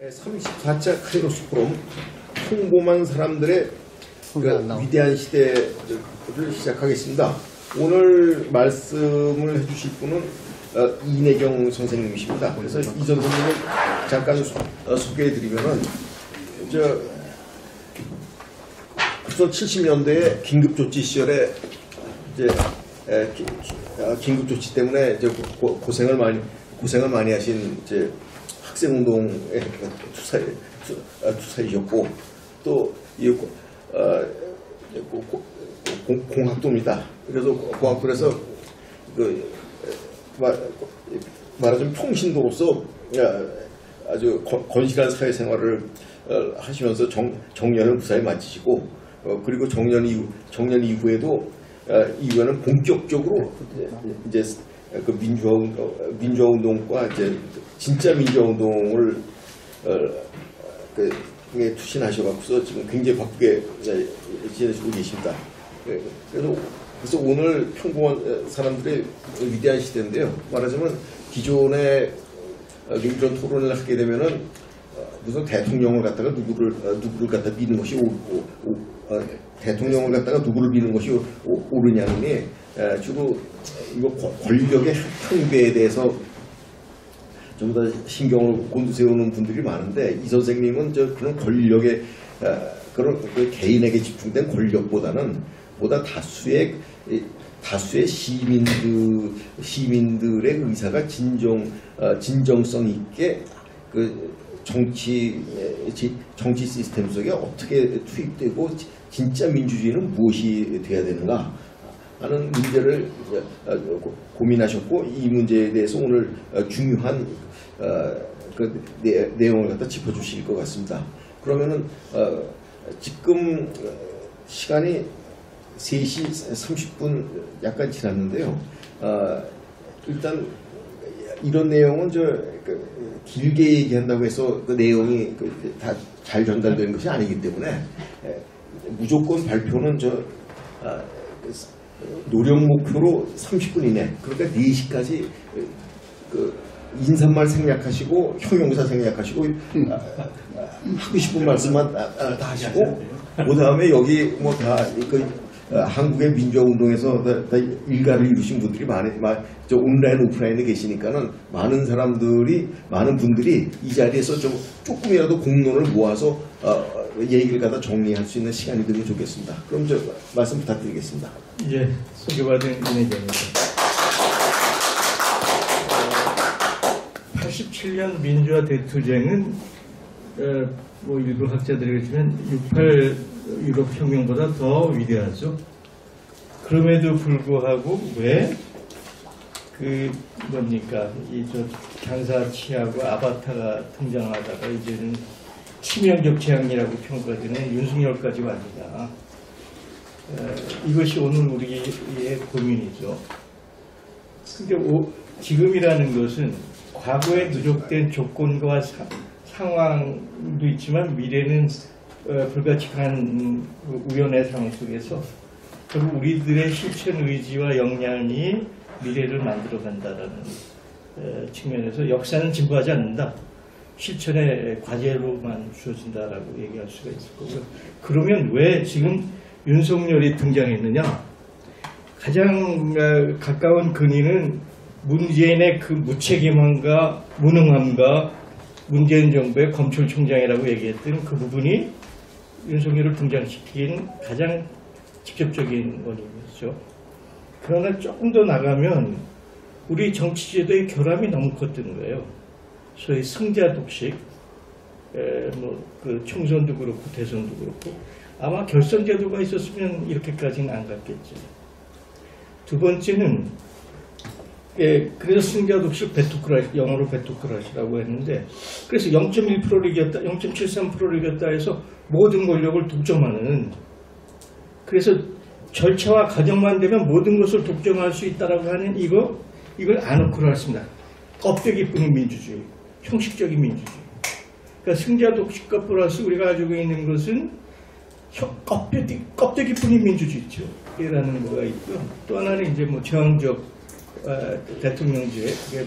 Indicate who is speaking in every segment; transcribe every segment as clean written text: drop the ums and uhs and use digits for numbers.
Speaker 1: 34차 카이로스 포럼 평범한 사람들의 위대한 시대를 시작하겠습니다. 오늘 말씀을 해주실 분은 이내경 선생님이십니다. 그래서 이 선생님을 잠깐 소개해드리면은 1970년대에 긴급조치 시절에 이제 긴급조치 때문에 이제 고생을 많이 하신 이제 학생운동의 투사이셨고 또 공학도입니다. 그래서 공학도에서 말하자면 통신도로서 아주 건실한 사회생활을 하시면서 정년을 무사히 마치시고 그리고 정년 이후에는 본격적으로 이제 그 민주화 운동과 이제 진짜 민주화 운동을 투신하셔갖고서 지금 굉장히 바쁘게 지내시고 계십니다. 그래서 오늘 평범한 사람들의 위대한 시대인데요. 말하자면 기존에 이런 토론을 하게 되면은 무슨 대통령을 갖다가 누구를 갖다 미는 것이 대통령을 갖다가 누구를 미는 것이 옳으냐니 주로 이거 권력의 형배에 대해서 좀 더 신경을 곤두세우는 분들이 많은데 이 선생님은 그런 권력의 그런 개인에게 집중된 권력보다는 보다 다수의 시민들의 의사가 진정성 있게 그 정치 시스템 속에 어떻게 투입되고 진짜 민주주의는 무엇이 돼야 되는가 하는 문제를 고민하셨고 이 문제에 대해서 오늘 중요한 그 내용을 갖다 짚어주실 것 같습니다. 그러면은 지금 시간이 3시 30분 약간 지났는데요. 일단 이런 내용은 길게 얘기한다고 해서 그 내용이 다 잘 전달되는 것이 아니기 때문에 무조건 발표는 노력 목표로 30분 이내, 그러니까 4시까지 그 인사말 생략하시고 형용사 생략하시고 하고 싶은 말씀만 다 하시고 그 다음에 여기 뭐 다 한국의 민주화 운동에서 다 일가를 이루신 분들이 온라인 오프라인에 계시니까는 많은 분들이 이 자리에서 조금이라도 공론을 모아서 얘기를 갖다 정리할 수 있는 시간이 되면 좋겠습니다. 그럼 말씀 부탁드리겠습니다.
Speaker 2: 예, 소개받은 이내경입니다. 87년 민주화 대투쟁은 뭐 일부 학자들이겠지만 68 유럽 혁명보다 더 위대하죠. 그럼에도 불구하고 왜 장사치하고 아바타가 등장하다가 이제는 치명적 재앙이라고 평가되는 윤석열까지 왔느냐. 이것이 오늘 우리의 고민이죠. 근데 지금이라는 것은 과거에 누적된 조건과 상황도 있지만 미래는 불가치한 우연의 상황 속에서 결국 우리들의 실천 의지와 역량이 미래를 만들어간다라는 측면에서 역사는 진보하지 않는다. 실천의 과제로만 주어진다라고 얘기할 수가 있을 거고요. 그러면 왜 지금 윤석열이 등장했느냐? 가장 가까운 근인은 문재인의 그 무책임함과 무능함과 문재인 정부의 검찰총장이라고 얘기했던 그 부분이 윤석열을 등장시킨 가장 직접적인 원인이죠. 그러나 조금 더 나가면 우리 정치제도의 결함이 너무 컸던 거예요. 소위 승자 독식, 그 총선도 그렇고 대선도 그렇고 아마 결선제도가 있었으면 이렇게까지는 안 갔겠죠. 두 번째는 그래서 승자 독식 영어로 베토크라시라고 했는데 그래서 0.1%를 이겼다, 0.73%를 이겼다 해서 모든 권력을 독점하는 그래서 절차와 과정만 되면 모든 것을 독점할 수 있다라고 하는 이걸 아노크로 했습니다. 껍데기뿐인 민주주의, 형식적인 민주주의. 그러니까 승자 독식과 플러스 우리가 가지고 있는 것은 껍데기뿐인 민주주의죠. 라는 거가 있고요. 또 하나는 이제 저항적 대통령제, 그게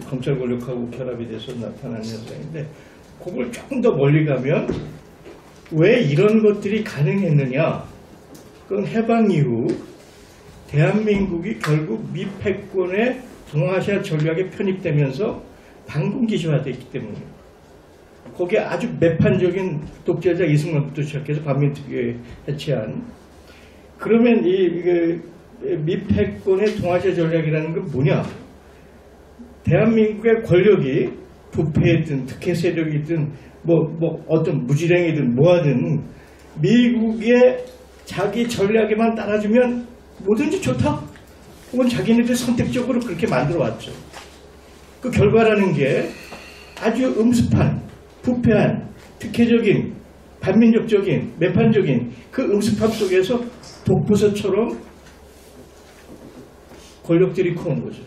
Speaker 2: 검찰 권력하고 결합이 돼서 나타난 현상인데 그걸 조금 더 멀리 가면 왜 이런 것들이 가능했느냐? 그건 해방 이후 대한민국이 결국 미 패권의 동아시아 전략에 편입되면서 반군기지화됐기 때문에 거기에 아주 매판적인 독재자 이승만부터 시작해서 반민특위 해체한 그러면 이 미 패권의 동아시아 전략이라는 건 뭐냐? 대한민국의 권력이 부패이든 특혜 세력이든 뭐 어떤 무지랭이든 뭐하든 미국의 자기 전략에만 따라주면 뭐든지 좋다. 혹은 자기네들 선택적으로 그렇게 만들어 왔죠. 그 결과라는 게 아주 음습한, 부패한, 특혜적인, 반민족적인, 매판적인 그 음습함 속에서 독버섯처럼 권력들이 커온 거죠.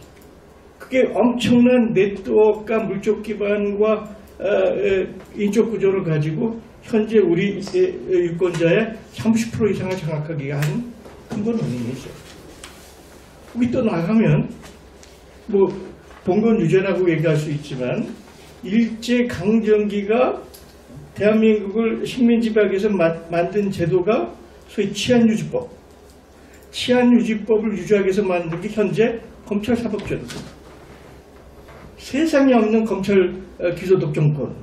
Speaker 2: 그게 엄청난 네트워크와 물적 기반과 인적 구조를 가지고 현재 우리 유권자의 30% 이상을 장악하게 하는 근본 원인이죠. 우리 또 나가면 뭐 봉건 유죄라고 얘기할 수 있지만 일제 강점기가 대한민국을 식민지배하기 위해서 만든 제도가 소위 치안유지법. 치안유지법을 유지하기 위해서 만든 게 현재 검찰사법제도입니다. 세상에 없는 검찰 기소독점권.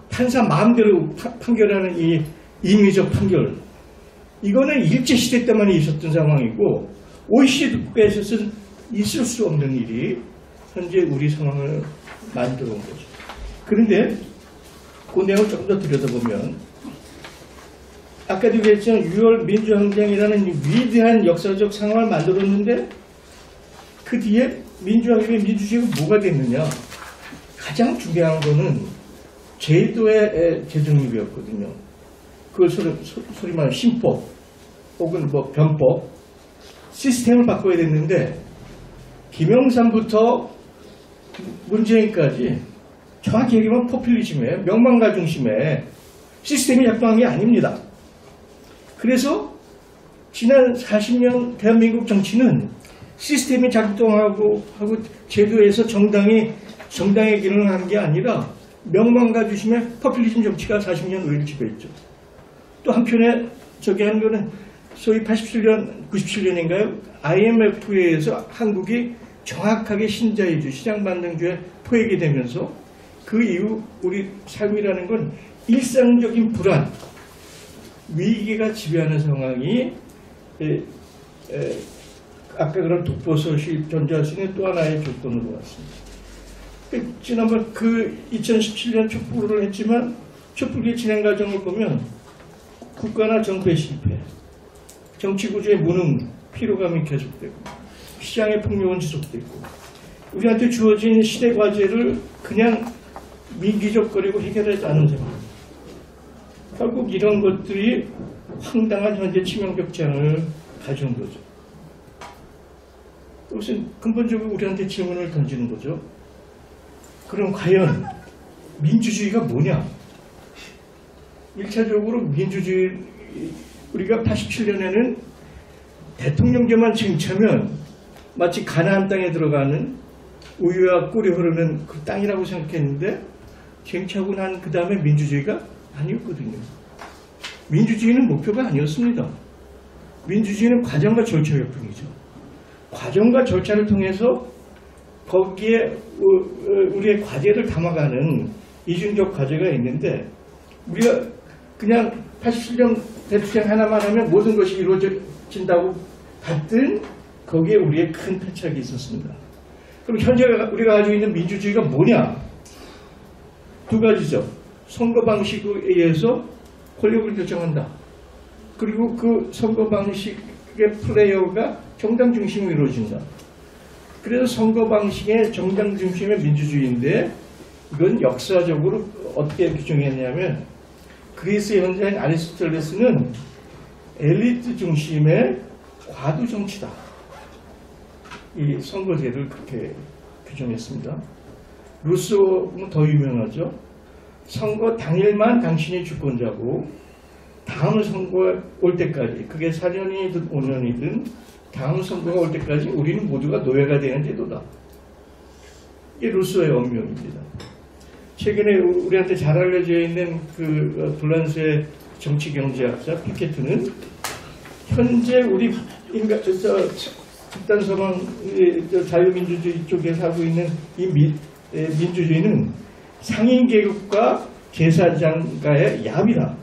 Speaker 2: 판사 마음대로 판결하는 이 임의적 판결. 이거는 일제시대 때만 있었던 상황이고 OECD 국가에서는 있을 수 없는 일이 현재 우리 상황을 만들어 온 거죠. 그런데 그 내용을 조금 더 들여다보면 아까도 얘기했지만 6월 민주항쟁이라는 위대한 역사적 상황을 만들었는데 그 뒤에 민주항쟁의 민주주의가 뭐가 됐느냐. 가장 중요한 거는 제도의 재정립이었거든요. 그걸 소리 말하는 신법 혹은 뭐 변법 시스템을 바꿔야 됐는데 김영삼부터 문재인까지 정확히 얘기하면 포퓰리즘에 명망가 중심의 시스템이 작동한 게 아닙니다. 그래서 지난 40년 대한민국 정치는 시스템이 작동하고 제도에서 정당의 기능을 한 게 아니라 명망가 중심의 포퓰리즘 정치가 40년 우리를 지배했죠. 또 한편에 저기 하는 거는 소위 87년, 97년인가요? IMF에 의해서 한국이 정확하게 신자유주의, 시장반등주의에 포획이 되면서 그 이후 우리 삶이라는 건 일상적인 불안, 위기가 지배하는 상황이 아까 그런 독버섯이 존재할 수 있는 또 하나의 조건으로 왔습니다. 지난번 그 2017년 촛불을 했지만 촛불의 진행 과정을 보면 국가나 정부의 실패, 정치구조의 무능, 피로감이 계속되고 시장의 폭력은 지속되고 우리한테 주어진 시대 과제를 그냥 민기적거리고 해결하지 않은 상황. 결국 이런 것들이 황당한 현재 치명적장을 가져온 거죠. 그것은 근본적으로 우리한테 질문을 던지는 거죠. 그럼 과연 민주주의가 뭐냐? 1차적으로 민주주의, 우리가 87년에는 대통령제만 쟁취하면 마치 가나안 땅에 들어가는 우유와 꿀이 흐르는 그 땅이라고 생각했는데 쟁취하고 난 그 다음에 민주주의가 아니었거든요. 민주주의는 목표가 아니었습니다. 민주주의는 과정과 절차일 뿐이죠. 과정과 절차를 통해서 거기에 우리의 과제를 담아가는 이중적 과제가 있는데 우리가 그냥 87년 대통령 하나만 하면 모든 것이 이루어진다고 봤던 거기에 우리의 큰 패착이 있었습니다. 그럼 현재 우리가 가지고 있는 민주주의가 뭐냐? 두 가지죠. 선거 방식에 의해서 권력을 결정한다. 그리고 그 선거 방식의 플레이어가 정당 중심으로 이루어진다. 그래서 선거 방식의 정당 중심의 민주주의인데 이건 역사적으로 어떻게 규정했냐면 그리스 현자인 아리스토텔레스는 엘리트 중심의 과도 정치다. 이 선거제를 그렇게 규정했습니다. 루소는 더 유명하죠. 선거 당일만 당신이 주권자고 다음 선거에 올 때까지 그게 4년이든 5년이든 다음 선거가 올 때까지 우리는 모두가 노예가 되는 제도다. 이게 루소의 언명입니다. 최근에 우리한테 잘 알려져 있는 그 불란스의 정치 경제학자 피케트는 현재 우리 집단 서방 자유민주주의 쪽에서 하고 있는 이 민주주의는 상인 계급과 계산장가의 야합이다.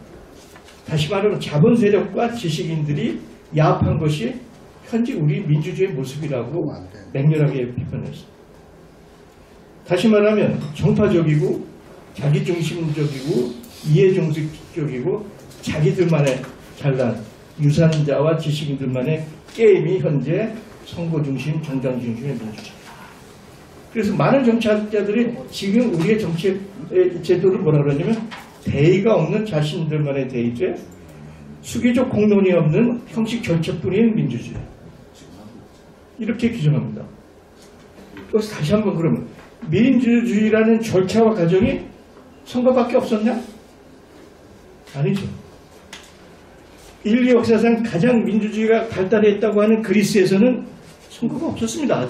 Speaker 2: 다시 말하면 자본 세력과 지식인들이 야합한 것이 현재 우리 민주주의 모습이라고 맹렬하게 비판했습니다. 다시 말하면 정파적이고 자기중심적이고 이해중식적이고 자기들만의 잘난 유산자와 지식인들만의 게임이 현재 선거 중심, 정당 중심의 민주주의. 그래서 많은 정치학자들이 지금 우리의 정치 제도를 뭐라 그러냐면 대의가 없는 자신들만의 대의죄, 수기적 공론이 없는 형식 결책뿐인 민주주의. 이렇게 규정합니다. 그래서 다시 한번 그러면 민주주의라는 절차와 과정이 선거밖에 없었냐? 아니죠. 인류 역사상 가장 민주주의가 발달했다고 하는 그리스에서는 선거가 없었습니다.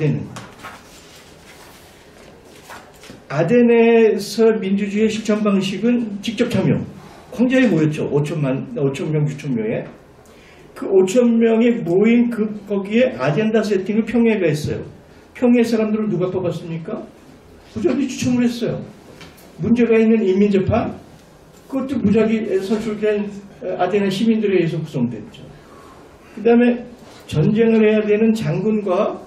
Speaker 2: 아덴에서 민주주의의 실천 방식은 직접 참여. 황제에 모였죠. 5,000명, 6,000명에. 그 5,000명이 모인 거기에 아젠다 세팅을 평해가 했어요. 평해 사람들을 누가 뽑았습니까? 무작위 추첨을 했어요. 문제가 있는 인민재판, 그것도 무작위 선출된 아테네 시민들에 의해서 구성됐죠. 그 다음에 전쟁을 해야 되는 장군과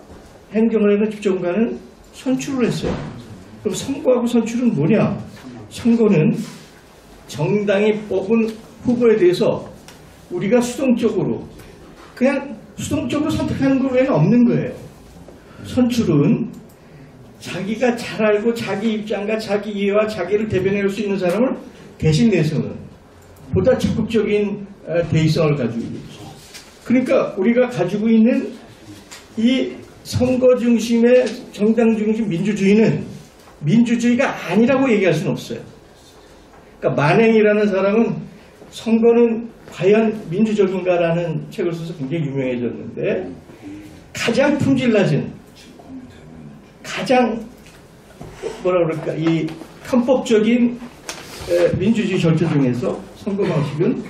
Speaker 2: 행정을 해야 되는 집정관은 선출을 했어요. 그럼 선거하고 선출은 뭐냐? 선거는 정당이 뽑은 후보에 대해서 우리가 수동적으로 선택하는 것 외에는 없는 거예요. 선출은 자기가 잘 알고 자기 입장과 자기 이해와 자기를 대변할 수 있는 사람을 대신 내세우는 보다 적극적인 대의성을 가지고 있죠. 그러니까 우리가 가지고 있는 이 선거 중심의 정당 중심 민주주의는 민주주의가 아니라고 얘기할 수는 없어요. 그러니까 만행이라는 사람은 선거는 과연 민주적인가라는 책을 써서 굉장히 유명해졌는데 가장 품질 낮은 가장 뭐라 그럴까 이 헌법적인 민주주의 절차 중에서 선거 방식은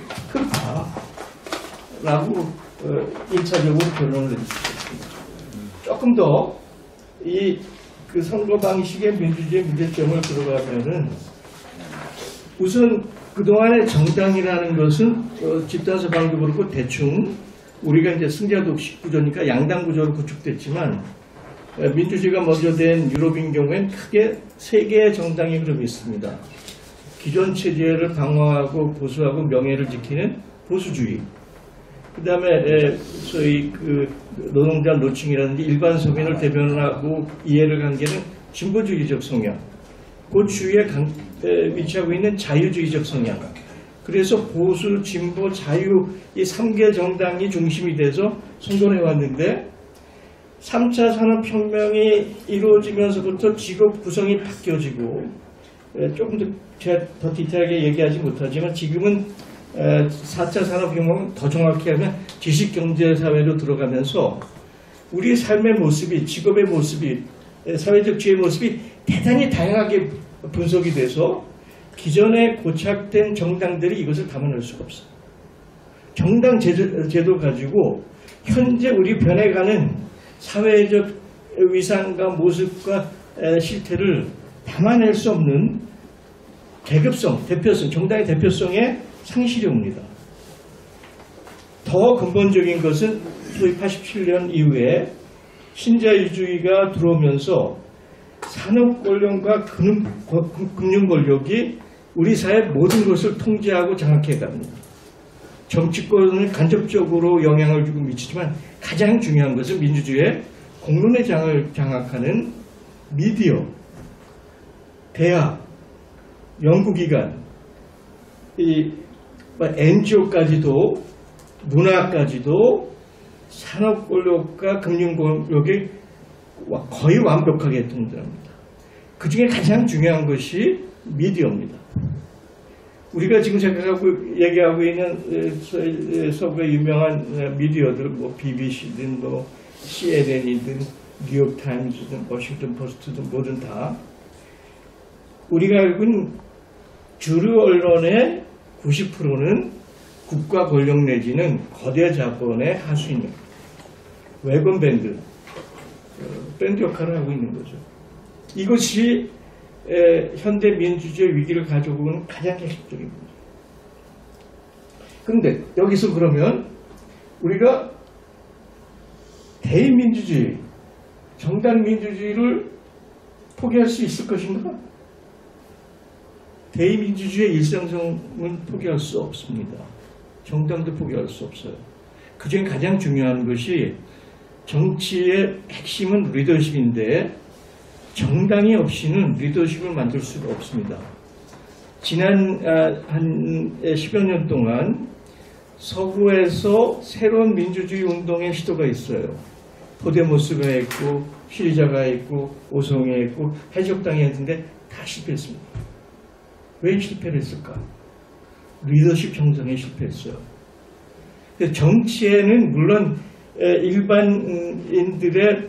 Speaker 2: 그렇다라고 1차적으로 결론을 내리셨습니다. 조금 더 이 그 선거 방식의 민주주의 문제점을 들어가면은 우선 그동안의 정당이라는 것은 집단서 방도 그렇고 대충 우리가 이제 승자독식 구조니까 양당 구조로 구축됐지만 민주주의가 먼저 된 유럽인 경우엔 크게 세 개의 정당이 그룹이 있습니다. 기존 체제를 방어하고 보수하고 명예를 지키는 보수주의. 그 다음에 소위 그 노동자 노층이라든지 일반 서민을 대변하고 이해를 관계는 진보주의적 성향. 그 주위에 위치하고 있는 자유주의적 성향. 그래서 보수, 진보, 자유 이 3개 정당이 중심이 돼서 선거를 해왔는데 3차 산업혁명이 이루어지면서부터 직업 구성이 바뀌어지고 조금 더 제가 더 디테일하게 얘기하지 못하지만 지금은 4차 산업혁명은 더 정확히 하면 지식경제사회로 들어가면서 우리 삶의 모습이 직업의 모습이 사회적 지혜의 모습이 대단히 다양하게 분석이 돼서 기존에 고착된 정당들이 이것을 담아낼 수가 없어요. 정당 제도 가지고 현재 우리 변해가는 사회적 위상과 모습과 실태를 담아낼 수 없는 계급성, 대표성, 정당의 대표성의 상실이 옵니다. 더 근본적인 것은 소위 87년 이후에 신자유주의가 들어오면서 산업 권력과 금융 권력이 우리 사회 모든 것을 통제하고 장악해 갑니다. 정치권을 간접적으로 영향을 주고 미치지만 가장 중요한 것은 민주주의의 공론의 장을 장악하는 미디어, 대학, 연구기관, NGO까지도 문화까지도 산업 권력과 금융 권력이 거의 완벽하게 동들합니다. 그 중에 가장 중요한 것이 미디어입니다. 우리가 지금 얘기하고 있는 서구의 유명한 미디어들, 뭐 BBC든 뭐 CNN이든 뉴욕타임즈든 워싱턴 포스트든 뭐든 다 우리가 알고 있는 주류 언론의 90%는 국가 권력 내지는 거대 자본의 하수인입니다. 외건 밴드 역할을 하고 있는 거죠. 이것이 현대 민주주의 위기를 가져오는 가장 핵심적인 문제. 그런데 여기서 그러면 우리가 대의민주주의, 정당 민주주의를 포기할 수 있을 것인가? 대의민주주의의 일상성은 포기할 수 없습니다. 정당도 포기할 수 없어요. 그중에 가장 중요한 것이 정치의 핵심은 리더십인데 정당이 없이는 리더십을 만들 수가 없습니다. 지난 한 10여 년 동안 서구에서 새로운 민주주의 운동의 시도가 있어요. 포데모스가 있고 시리자가 있고 오송이 있고 해적당이 했는데 다 실패했습니다. 왜 실패를 했을까? 리더십 형성에 실패했어요. 정치에는 물론 일반인들의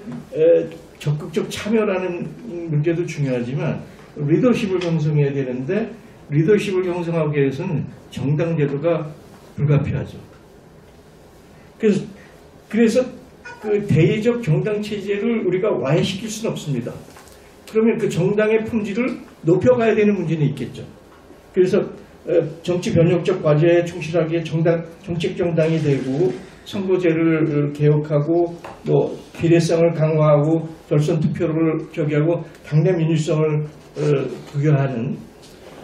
Speaker 2: 적극적 참여라는 문제도 중요하지만 리더십을 형성해야 되는데 리더십을 형성하기 위해서는 정당 제도가 불가피하죠. 그래서 그 대의적 정당 체제를 우리가 와해시킬 수는 없습니다. 그러면 그 정당의 품질을 높여가야 되는 문제는 있겠죠. 그래서 정치 변혁적 과제에 충실하게 정책 정당이 되고 선거제를 개혁하고 뭐 비례성을 강화하고 결선 투표를 하고 당내 민주성을 부여하는,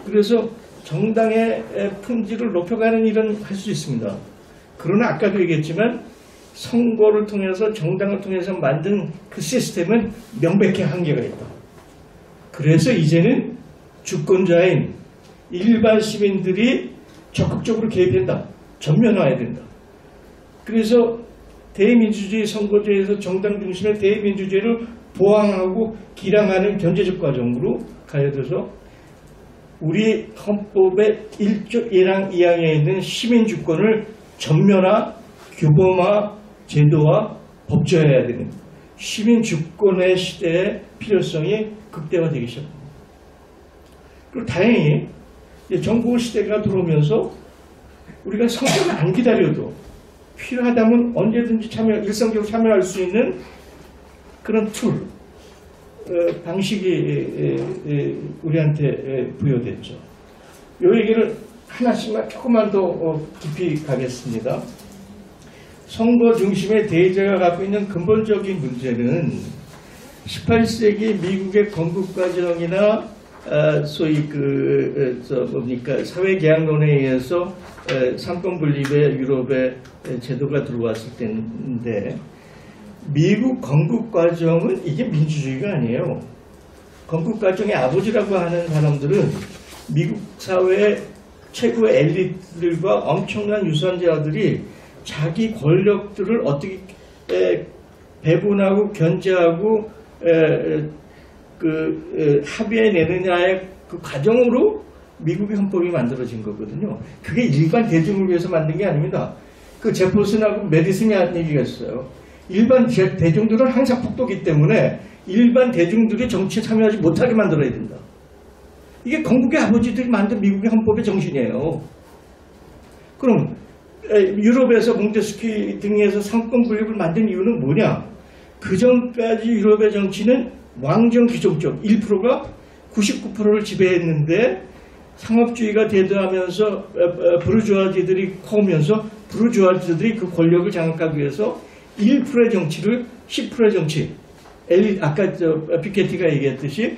Speaker 2: 그래서 정당의 품질을 높여가는 일은 할 수 있습니다. 그러나 아까도 얘기했지만 선거를 통해서 정당을 통해서 만든 그 시스템은 명백히 한계가 있다. 그래서 이제는 주권자인 일반 시민들이 적극적으로 개입한다. 전면화해야 된다. 그래서 대의민주주의 선거제에서 정당 중심의 대의민주주의를 보완하고 기량하는 견제적 과정으로 가야 돼서 우리 헌법의 1조 1항 2항에 있는 시민주권을 전면화, 규범화, 제도화, 법제화해야 되는 시민주권의 시대의 필요성이 극대화되기 시작합니다. 그리고 다행히 정보 시대가 들어오면서 우리가 선거를 안 기다려도 필요하다면 언제든지 일상적으로 참여할 수 있는 그런 툴, 방식이 우리한테 부여됐죠. 이 얘기를 하나씩만 조금만 더 깊이 가겠습니다. 선거 중심의 대의제가 갖고 있는 근본적인 문제는 18세기 미국의 건국과정이나 소위 사회계약론에 의해서 삼권분립의 유럽의 제도가 들어왔을 때인데, 미국 건국과정은 이게 민주주의가 아니에요. 건국과정의 아버지라고 하는 사람들은 미국 사회의 최고의 엘리트들과 엄청난 유산자들이 자기 권력들을 어떻게 배분하고 견제하고 합의해내느냐의 그 과정으로 미국의 헌법이 만들어진 거거든요. 그게 일반 대중을 위해서 만든 게 아닙니다. 그 제퍼슨하고 메디슨이 한 얘기가 있어요. 일반 대중들은 항상 폭도기 때문에 일반 대중들이 정치에 참여하지 못하게 만들어야 된다. 이게 건국의 아버지들이 만든 미국의 헌법의 정신이에요. 그럼 유럽에서 몽테스키 등에서 상권 분립을 만든 이유는 뭐냐? 그 전까지 유럽의 정치는 왕정 귀족적 1%가 99%를 지배했는데 상업주의가 대두하면서 부르주아지들이 커오면서 부르주아지들이 그 권력을 장악하기 위해서 1%의 정치를 10%의 정치, 아까 피케티가 얘기했듯이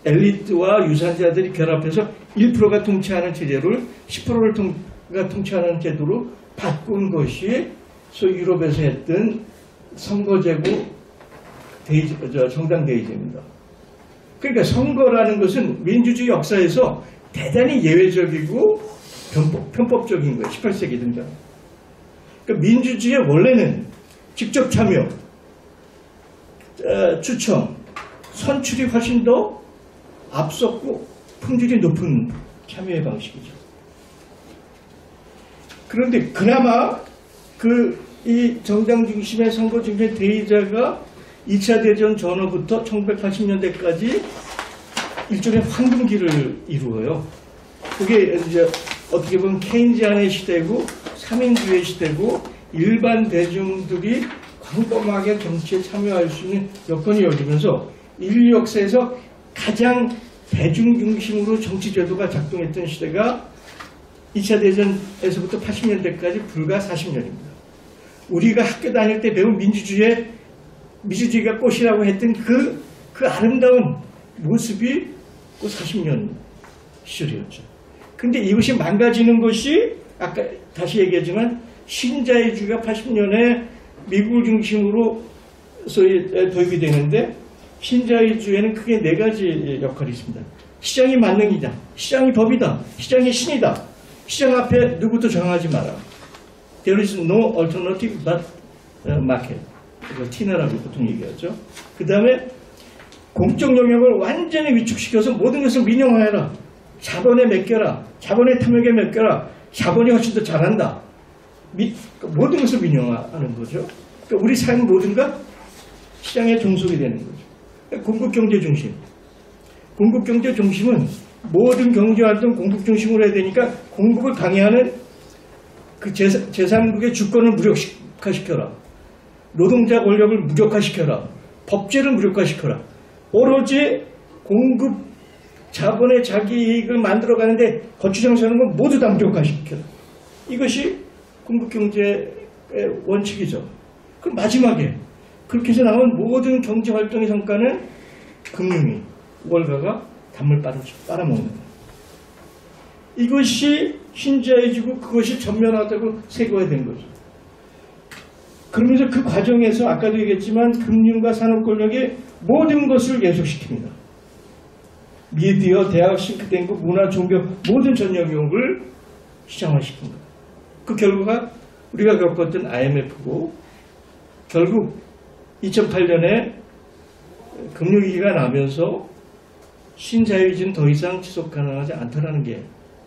Speaker 2: 엘리트와 유산자들이 결합해서 1%가 통치하는 체제를 10%가 통치하는 제도로 바꾼 것이 소위 유럽에서 했던 선거제고 정당 대의제입니다. 그러니까 선거라는 것은 민주주의 역사에서 대단히 예외적이고 편법적인 거예요. 18세기 등장. 그러니까 민주주의의 원래는 직접 참여, 추첨, 선출이 훨씬 더 앞섰고 품질이 높은 참여의 방식이죠. 그런데 그나마 이 정당 중심의 선거 중심의 대의제가 2차 대전 전후부터 1980년대까지 일종의 황금기를 이루어요. 그게 이제 어떻게 보면 케인지안의 시대고 3인주의 시대고 일반 대중들이 광범하게 정치에 참여할 수 있는 여건이 열리면서 인류 역사에서 가장 대중 중심으로 정치 제도가 작동했던 시대가 2차 대전에서부터 80년대까지 불과 40년입니다. 우리가 학교 다닐 때 배운 민주주의가 꽃이라고 했던 그 아름다운 모습이 그 40년 시절이었죠. 근데 이것이 망가지는 것이 아까 다시 얘기하지만 신자유주의가 80년에 미국을 중심으로 소위 도입이 되는데 신자유주의에는 크게 4가지 역할이 있습니다. 시장이 만능이다. 시장이 법이다. 시장이 신이다. 시장 앞에 누구도 정하지 마라. There is no alternative but market. 이거 티나라고 보통 얘기하죠. 그 다음에 공적 영역을 완전히 위축시켜서 모든 것을 민영화해라. 자본에 맡겨라. 자본의 탐욕에 맡겨라. 자본이 훨씬 더 잘한다. 모든 것을 민영화하는 거죠. 그러니까 우리 삶 모든가 시장의 종속이 되는 거죠. 공급경제 중심. 공급경제 중심은 모든 경제활동 공급 중심으로 해야 되니까 공급을 강요하는 그 제3국의 주권을 무력화시켜라. 노동자 권력을 무력화시켜라. 법제를 무력화시켜라. 오로지 공급 자본의 자기 이익을 만들어가는데 거추장사하는 건 모두 다 무력화시켜라. 이것이 공급경제의 원칙이죠. 그럼 마지막에 그렇게 해서 나온 모든 경제활동의 성과는 금융위, 월가가 단물 빨아먹는 거예요. 이것이 신자유주의고 그것이 전면화되고 세고화된 거죠. 그러면서 그 과정에서 아까도 얘기했지만 금융과 산업 권력이 모든 것을 예속시킵니다. 미디어, 대학, 싱크탱크, 문화, 종교 모든 전 영역을 시장화시킨 거예요. 그 결과가 우리가 겪었던 IMF고 결국 2008년에 금융위기가 나면서 신자유주의는 더 이상 지속 가능하지 않다는 게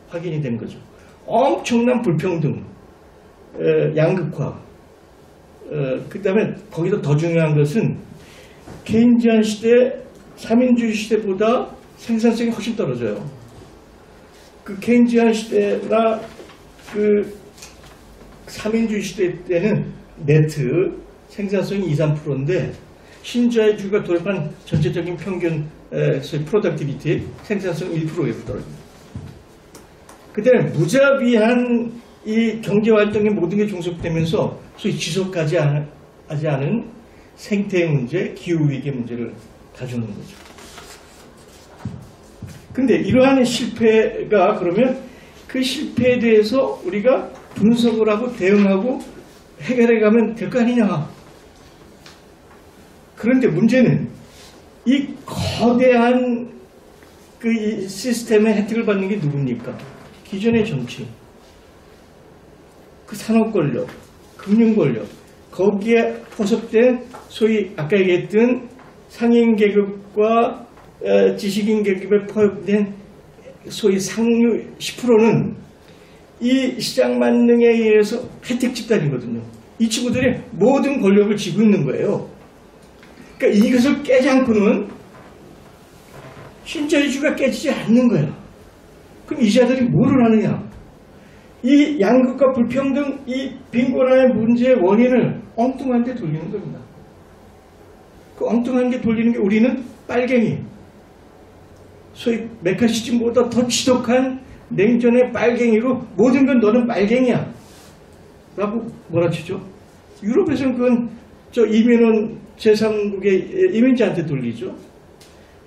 Speaker 2: 확인이 된 거죠. 엄청난 불평등, 양극화, 그 다음에 거기서 더 중요한 것은 케인지안 시대, 3인주의 시대보다 생산성이 훨씬 떨어져요. 그 케인지안 시대나 그 3인주의 시대 때는 네트 생산성이 2~3%인데 신자유주의가 도입한 전체적인 평균 소위 프로덕티비티 생산성 1%에 떨어집니다. 그다음에 무자비한 이 경제활동의 모든 게 종속되면서 소위 지속하지 하지 않은 생태의 문제, 기후위기 문제를 가져오는 거죠. 근데 이러한 실패가 그러면 그 실패에 대해서 우리가 분석을 하고 대응하고 해결해 가면 될 거 아니냐. 그런데 문제는 이 거대한 그 시스템의 혜택을 받는 게 누굽니까? 기존의 정치, 그 산업 권력, 금융 권력, 거기에 포섭된 소위 아까 얘기했던 상인 계급과 지식인 계급에 포섭된 소위 상류 10%는 이 시장 만능에 의해서 혜택 집단이거든요. 이 친구들이 모든 권력을 쥐고 있는 거예요. 그러니까 이것을 깨지 않고는 신자유주의가 깨지지 않는 거야. 그럼 이 자들이 뭐를 하느냐? 이 양극화 불평등, 이 빈곤화의 문제의 원인을 엉뚱한 데 돌리는 겁니다. 그 엉뚱한 데 돌리는 게 우리는 빨갱이, 소위 메카시즘보다 더 지독한 냉전의 빨갱이로 모든 건 너는 빨갱이야 라고 몰아치죠. 유럽에서는 그건 저 이민원 제3국의 이민자한테 돌리죠.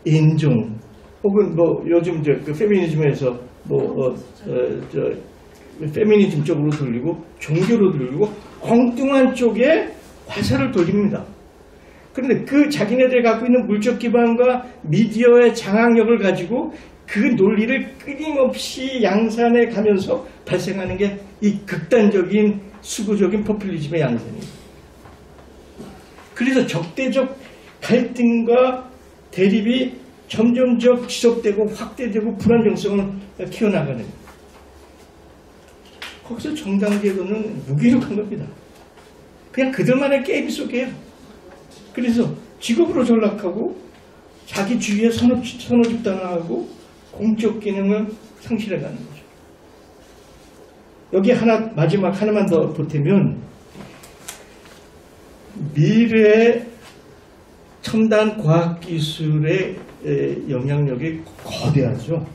Speaker 2: 인종 혹은 뭐 요즘 그 페미니즘에서 페미니즘 쪽으로 돌리고 종교로 돌리고 엉뚱한 쪽에 화살을 돌립니다. 그런데 그 자기네들이 갖고 있는 물적 기반과 미디어의 장악력을 가지고 그 논리를 끊임없이 양산해 가면서 발생하는 게 이 극단적인 수구적인 포퓰리즘의 양산입니다. 그래서 적대적 갈등과 대립이 점점적 지속되고 확대되고 불안정성을 키워나가는, 거기서 정당제도는 무기력한 겁니다. 그냥 그들만의 게임 속이에요. 그래서 직업으로 전락하고 자기 주위에 선호 집단화하고 공적 기능을 상실해가는 거죠. 여기 마지막 하나만 더 보태면 미래의 첨단 과학기술의 영향력이 거대하죠.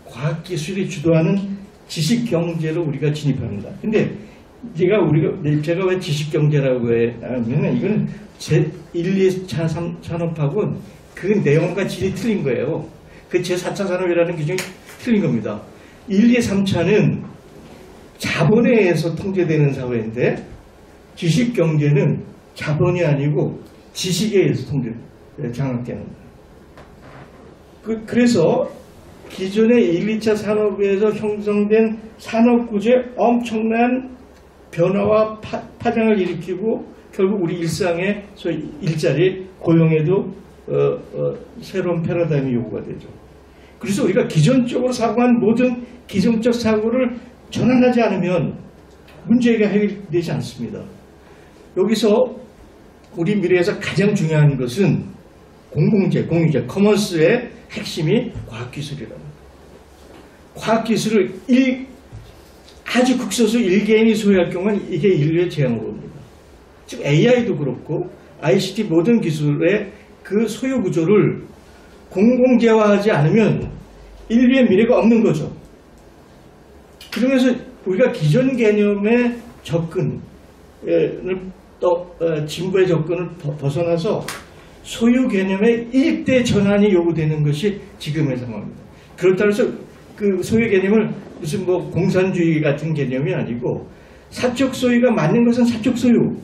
Speaker 2: 과학기술이 주도하는 지식경제로 우리가 진입합니다. 근데 제가 왜 지식경제라고 하면 이거는 제1, 2차 산업하고는 그 내용과 질이 틀린 거예요. 그 제4차 산업이라는 기준이 틀린 겁니다. 1, 2, 3차는 자본에 의해서 통제되는 사회인데 지식경제는 자본이 아니고 지식에 의해서 장악되는 거예요. 그래서 기존의 1, 2차 산업에서 형성된 산업구조에 엄청난 변화와 파장을 일으키고 결국 우리 일상의 소위 일자리, 고용에도 새로운 패러다임이 요구가 되죠. 그래서 우리가 기존적으로 사고한 모든 기존적 사고를 전환하지 않으면 문제가 해결되지 않습니다. 여기서 우리 미래에서 가장 중요한 것은 공공재, 공유재, 커머스의 핵심이 과학기술이라는 거예요. 과학기술을 아주 극소수 1개인이 소유할 경우는 이게 인류의 재앙으로 옵니다. 지금 AI도 그렇고 ICT 모든 기술의 그 소유 구조를 공공재화하지 않으면 인류의 미래가 없는 거죠. 그러면서 우리가 기존 개념의 접근을 진보의 접근을 벗어나서 소유 개념의 일대 전환이 요구되는 것이 지금의 상황입니다. 그렇다고 해서 그 소유 개념을 무슨 공산주의 같은 개념이 아니고 사적 소유가 맞는 것은 사적 소유,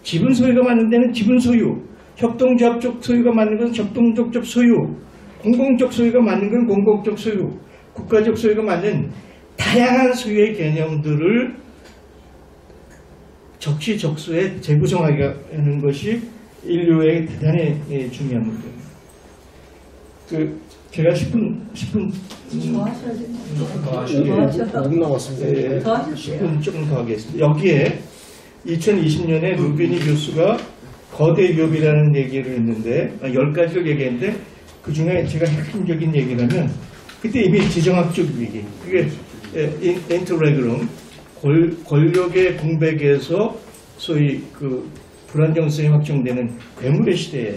Speaker 2: 지분 소유가 맞는 데는 지분 소유, 협동조합적 소유가 맞는 것은 협동조합적 소유, 공공적 소유가 맞는 건 공공적 소유, 국가적 소유가 맞는 다양한 소유의 개념들을 적시적소에 재구성하는 것이 인류의 대단히 중요한 문제입니다. 제가 10분
Speaker 3: 더 하셔야 됩니다.
Speaker 1: 더 하셔야 5분 남았습니다.
Speaker 3: 더 하실게요.
Speaker 2: 10분 조금 더 하겠습니다. 여기에 2020년에 루비니 교수가 거대 위협이라는 얘기를 했는데 10가지를 얘기했는데 그 중에 제가 핵심적인 얘기라면 그때 이미 지정학적 위기, 그게 인터레그룸, 권력의 공백에서 소위 그 불안정성이 확정되는 괴물의 시대에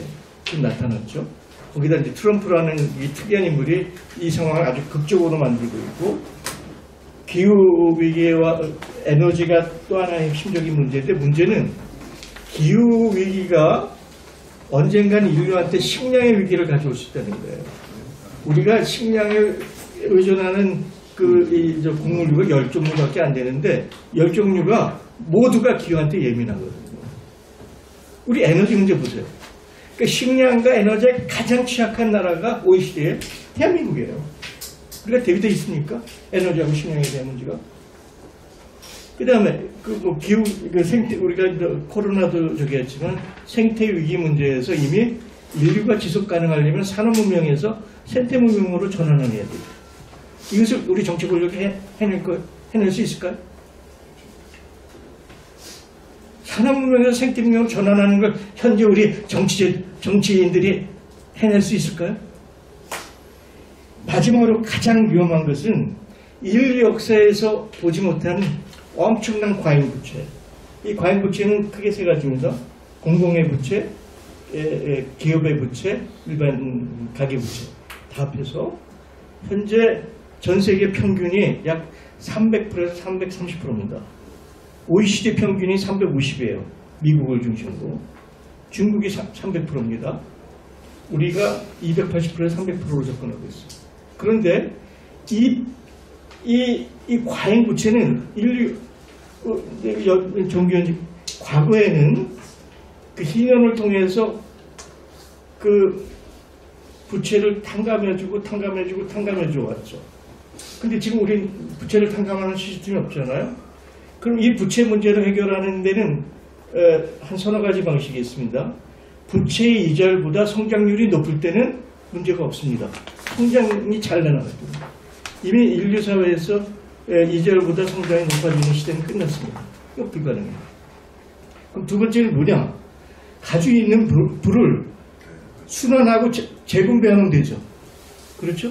Speaker 2: 나타났죠. 거기다 이제 트럼프라는 이 특이한 인물이 이 상황을 아주 극적으로 만들고 있고, 기후위기와 에너지가 또 하나의 핵심적인 문제인데, 문제는 기후위기가 언젠간 인류한테 식량의 위기를 가져올 수 있다는 거예요. 우리가 식량에 의존하는 곡물류가 10종류밖에 안 되는데 10종류가 모두가 기후한테 예민하거든요. 우리 에너지 문제 보세요. 그러니까 식량과 에너지에 가장 취약한 나라가 OECD의 대한민국이에요. 우리가 대비되어 있습니까? 에너지하고 식량에 대한 문제가. 그 다음에 기후, 우리가 코로나도 했지만 생태 위기 문제에서 이미 인류가 지속 가능하려면 산업 문명에서 생태 문명으로 전환을 해야 돼요. 이것을 우리 정치 권력이 해낼 수 있을까요? 산업 문명에서 생태 문명으로 전환하는 걸 현재 우리 정치인들이 해낼 수 있을까요? 마지막으로 가장 위험한 것은 인류 역사에서 보지 못한 엄청난 과잉 부채. 이 과잉 부채는 크게 세 가지입니다. 공공의 부채, 기업의 부채, 일반 가계 부채 다 합해서 현재 전 세계 평균이 약 300%에서 330%입니다. OECD 평균이 350이에요. 미국을 중심으로. 중국이 300%입니다. 우리가 280%에서 300%로 접근하고 있어요. 그런데 이 과잉 부채는 인류 정규현직 과거에는 그 희년을 통해서 그 부채를 탕감해주고 왔죠. 근데 지금 우린 부채를 탕감하는 시스템이 없잖아요. 그럼 이 부채 문제를 해결하는 데는 한 서너 가지 방식이 있습니다. 부채의 이자율보다 성장률이 높을 때는 문제가 없습니다. 성장이 잘 나가거든요. 이미 인류 사회에서 이자율보다 성장이 높아지는 시대는 끝났습니다. 이거 불가능해요. 그럼 두 번째는 뭐냐? 가지고 있는 부를 순환하고 재분배하면 되죠. 그렇죠?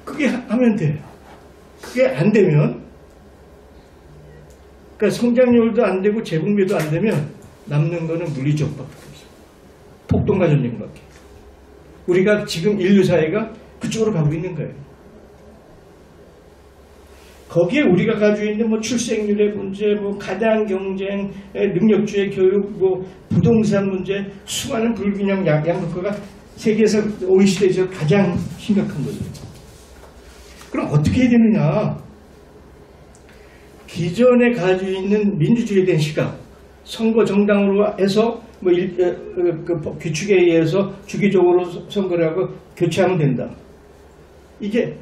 Speaker 2: 그게 하면 돼. 그게 안 되면, 그러니까 성장률도 안 되고 재분배도 안 되면 남는 거는 물리적밖에 없어요. 폭동과 전쟁밖에. 우리가 지금 인류 사회가 그쪽으로 가고 있는 거예요. 거기에 우리가 가지고 있는 뭐 출생률의 문제, 뭐 가당 경쟁, 능력주의 교육, 뭐 부동산 문제, 수많은 불균형 양극화가 세계에서 OECD에서 가장 심각한 거죠. 그럼 어떻게 해야 되느냐? 기존에 가지고 있는 민주주의에 대한 시각, 선거 정당으로 해서 뭐 규칙에 의해서 주기적으로 선거를 하고 교체하면 된다. 이게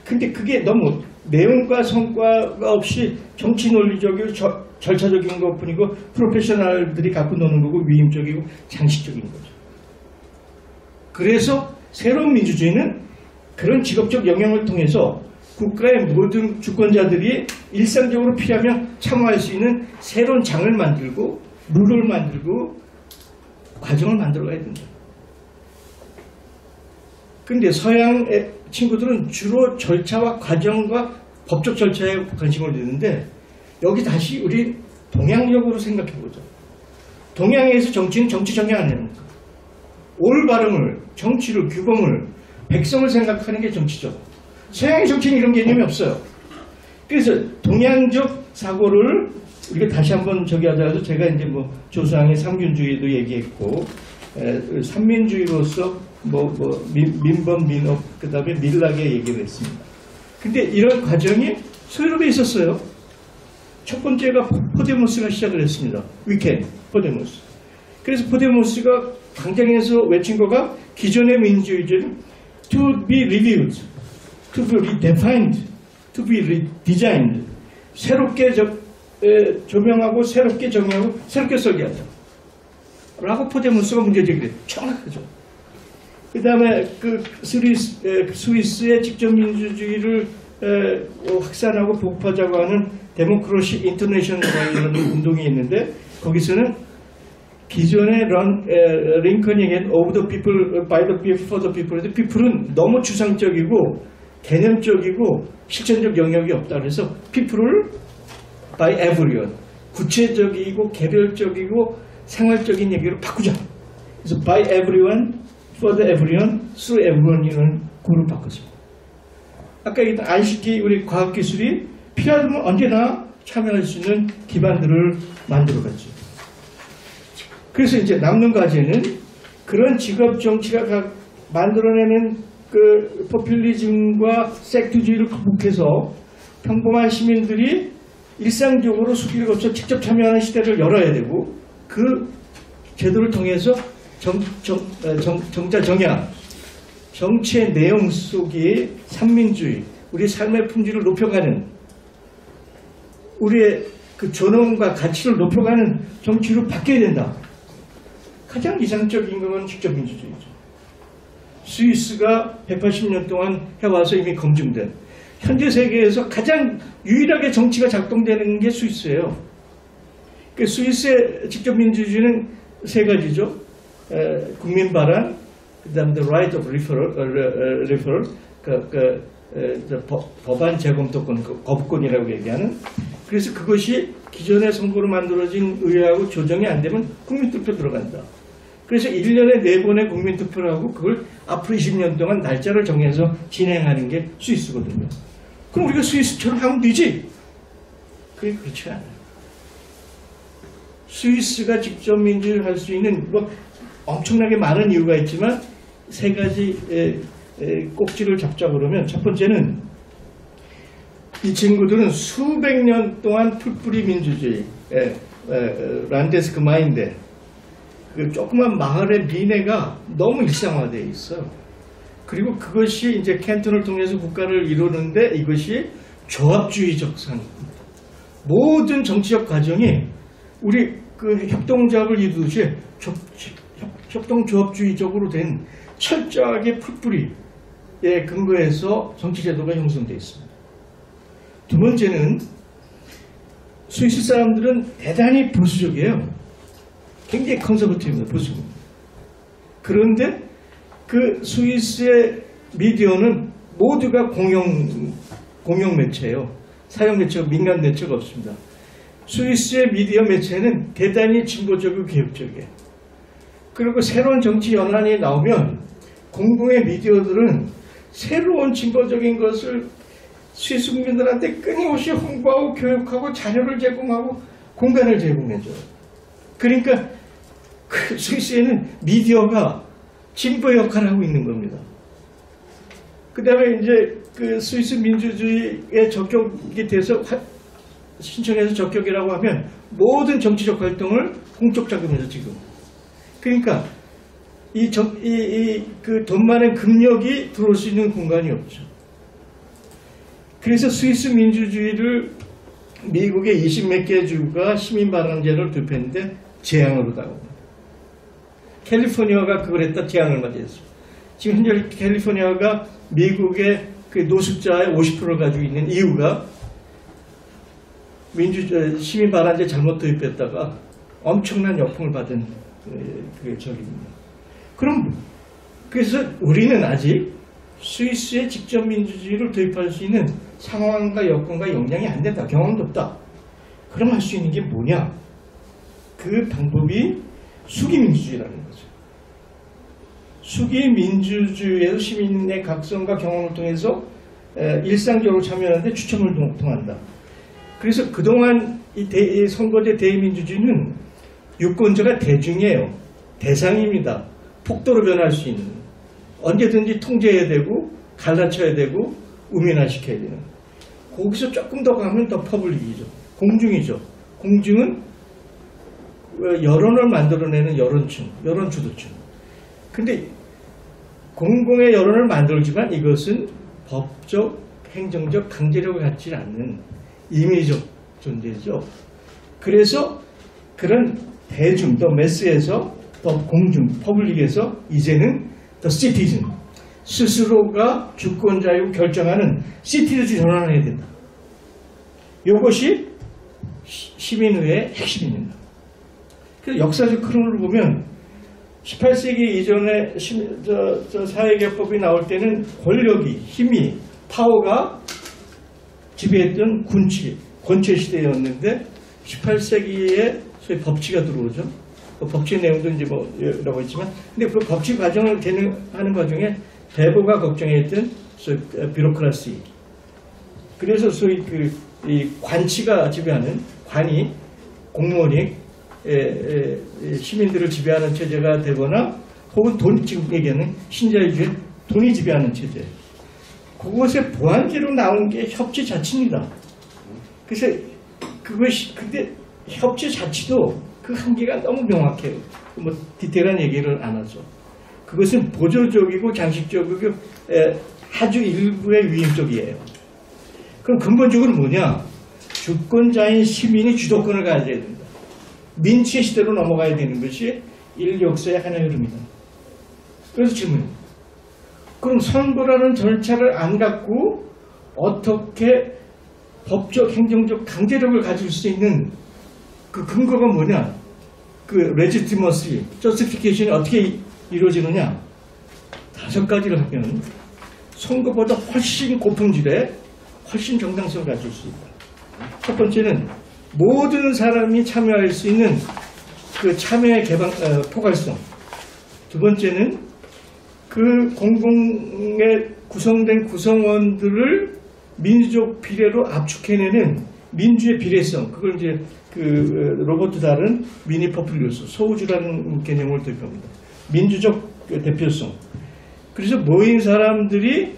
Speaker 2: 근데 그게 너무 내용과 성과가 없이 정치 논리적이고 절차적인 것뿐이고 프로페셔널들이 갖고 노는 거고 위임적이고 장식적인 거죠. 그래서 새로운 민주주의는 그런 직업적 영역을 통해서 국가의 모든 주권자들이 일상적으로 필요하면 참여할 수 있는 새로운 장을 만들고 룰을 만들고 과정을 만들어가야 된다. 그런데 서양의 친구들은 주로 절차와 과정과 법적 절차에 관심을 두는데 여기 다시 우리 동양적으로 생각해보자. 동양에서 정치는 정치 정량 안 합니까? 올바름을, 정치를, 규범을, 백성을 생각하는 게 정치죠. 서양의 정치는 이런 개념이 없어요. 그래서 동양적 사고를 우리가 다시 한번 저기 하자도 제가 이제 뭐 조상의 삼균주의도 얘기했고, 삼민주의로서 민법, 민업, 그 다음에 밀락의 얘기를 했습니다. 근데 이런 과정이 서유럽에 있었어요. 첫 번째가 포데모스가 시작을 했습니다. 위켄, 포데모스. 그래서 포데모스가 강장에서 외친 거가 기존의 민주주의는 to be reviewed, to be redefined, to be redesigned. 새롭게 조명하고 새롭게 정의하고 새롭게 설계하자. 라고 포데모스가 문제제기를 해요. 정확하죠. 그 다음에 그 스위스의 직접민주주의를 확산하고 복파하자고 하는 데모크라시 인터내셔널이라는 운동이 있는데 거기서는 기존의 링컨이 얘기한 of the people, by the people, for the people. people은 너무 추상적이고 개념적이고 실천적 영역이 없다. 그래서 people을 by everyone. 구체적이고 개별적이고 생활적인 얘기로 바꾸자. 그래서 by everyone, for the everyone, through everyone이라는 구로 바꿨습니다. 아까 얘기했던 ICT 우리 과학기술이 필요하면 언제나 참여할 수 있는 기반들을 만들어갔죠. 그래서 이제 남는 과제는 그런 직업 정치가 만들어내는 그 포퓰리즘과 섹트주의를 극복해서 평범한 시민들이 일상적으로 수기를 거쳐 직접 참여하는 시대를 열어야 되고 그 제도를 통해서 정자 정야, 정치의 내용 속에 삼민주의, 우리 삶의 품질을 높여가는 우리의 그 존엄과 가치를 높여가는 정치로 바뀌어야 된다. 가장 이상적인 건 직접민주주의죠. 스위스가 180년 동안 해와서 이미 검증된 현재 세계에서 가장 유일하게 정치가 작동되는 게 스위스예요. 그 스위스의 직접민주주의는 세 가지죠. 국민 발언, 그다음에 the right of referral, 법안 재검토권, 거부권이라고 얘기하는. 그래서 그것이 기존의 선거로 만들어진 의회하고 조정이 안 되면 국민투표 들어간다. 그래서 1년에 4번의 국민투표를 하고 그걸 앞으로 20년 동안 날짜를 정해서 진행하는 게 스위스거든요. 그럼 우리가 스위스처럼 하면 되지? 그게 그렇지 않아요. 스위스가 직접 민주를 할 수 있는 뭐 엄청나게 많은 이유가 있지만 세 가지 꼭지를 잡자 그러면 첫 번째는 이 친구들은 수백 년 동안 풀뿌리 민주주의, 란데스크 마인드, 그 조그만 마을의 민회가 너무 일상화되어 있어요. 그리고 그것이 이제 캔턴을 통해서 국가를 이루는데 이것이 조합주의적 상입니다. 모든 정치적 과정이 우리 그 협동조합을 이루듯이 협동조합주의적으로 된 철저하게 풀뿌리에 근거해서 정치제도가 형성되어 있습니다. 두 번째는 스위스 사람들은 대단히 보수적이에요. 굉장히 컨서버티브입니다. 보수입니다. 그런데 그 스위스의 미디어는 모두가 공영 매체예요. 사용 매체가 민간 매체가 없습니다. 스위스의 미디어 매체는 대단히 진보적이고 개혁적이에요. 그리고 새로운 정치 연안이 나오면 공공의 미디어들은 새로운 진보적인 것을 스위스 국민들한테 끊임없이 홍보하고 교육하고 자료를 제공하고 공간을 제공해줘요. 그러니까 그 스위스에는 미디어가 진보 역할을 하고 있는 겁니다. 그 다음에 이제 그 스위스 민주주의에 적격이 돼서 신청해서 적격이라고 하면 모든 정치적 활동을 공적 자금에서 지금. 그러니까 그 돈 많은 금력이 들어올 수 있는 공간이 없죠. 그래서 스위스 민주주의를 미국의 20몇 개 주가 시민반환제를 도입했는데 재앙으로 다가옵니다. 캘리포니아가 그걸 했다 재앙을 맞이했어요. 지금 현재 캘리포니아가 미국의 그 노숙자의 50%를 가지고 있는 이유가 시민반환제 잘못 도입했다가 엄청난 역풍을 받은 그게 적입니다. 그래서 우리는 아직 스위스의 직접 민주주의를 도입할 수 있는 상황과 여건과 역량이 안 된다. 경험도 없다. 그럼 할 수 있는 게 뭐냐? 그 방법이 수기민주주의라는 거죠. 수기민주주의에서 시민의 각성과 경험을 통해서 일상적으로 참여하는데 추첨을 통한다. 그래서 그동안 이 선거제 대의민주주의는 유권자가 대중이에요. 대상입니다. 폭도로 변할 수 있는. 언제든지 통제해야 되고 갈라쳐야 되고 우민화시켜야 되는. 거기서 조금 더 가면 더 퍼블릭이죠. 공중이죠. 공중은 여론을 만들어내는 여론층, 여론주도층. 근데 공공의 여론을 만들지만 이것은 법적, 행정적 강제력을 갖지 않는 임의적 존재죠. 그래서 그런 대중, 더 매스에서 더 공중, 퍼블릭에서 이제는 더 시티즌, 스스로가 주권자이고 결정하는 시티즌이 전환해야 된다. 이것이 시민의회의 핵심입니다. 그래서 역사적 흐름을 보면 18세기 이전에 사회개혁법이 나올 때는 권력이, 힘이, 파워가 지배했던 권체 시대였는데 18세기에 소위 법치가 들어오죠. 그 법치 내용도 이제 뭐 여러 번 있지만, 근데 그 법치 과정을 하는 과정에 대부가 걱정했던 뷰로크라시. 그래서 소위 이 관치가 지배하는 관이 공무원이 시민들을 지배하는 체제가 되거나 혹은 지금 얘기하는 신자유주의 돈이 지배하는 체제. 그것의 보완제로 나온 게 협치자치입니다. 그래서 근데 협치자치도 그 한계가 너무 명확해요. 뭐 디테일한 얘기를 안 하죠. 그것은 보조적이고 장식적이고 아주 일부의 위임적이에요. 그럼 근본적으로 뭐냐? 주권자인 시민이 주도권을 가져야 된다. 민치의 시대로 넘어가야 되는 것이 인류 역사의 하나의 흐름이다. 그래서 질문입니다. 그럼 선거라는 절차를 안 갖고 어떻게 법적, 행정적 강제력을 가질 수 있는 그 근거가 뭐냐? 그 레지티머시, 저스티피케이션이 어떻게 이루어지느냐? 5가지를 하면 선거보다 훨씬 고품질에 훨씬 정당성을 가질 수 있다. 첫 번째는 모든 사람이 참여할 수 있는 그 참여의 포괄성. 두 번째는 그 공공에 구성된 구성원들을 민주적 비례로 압축해내는 민주의 비례성. 그걸 이제 로버트 달은 미니 포퓰리스, 소우주라는 개념을 도입합니다. 민주적 대표성. 그래서 모인 사람들이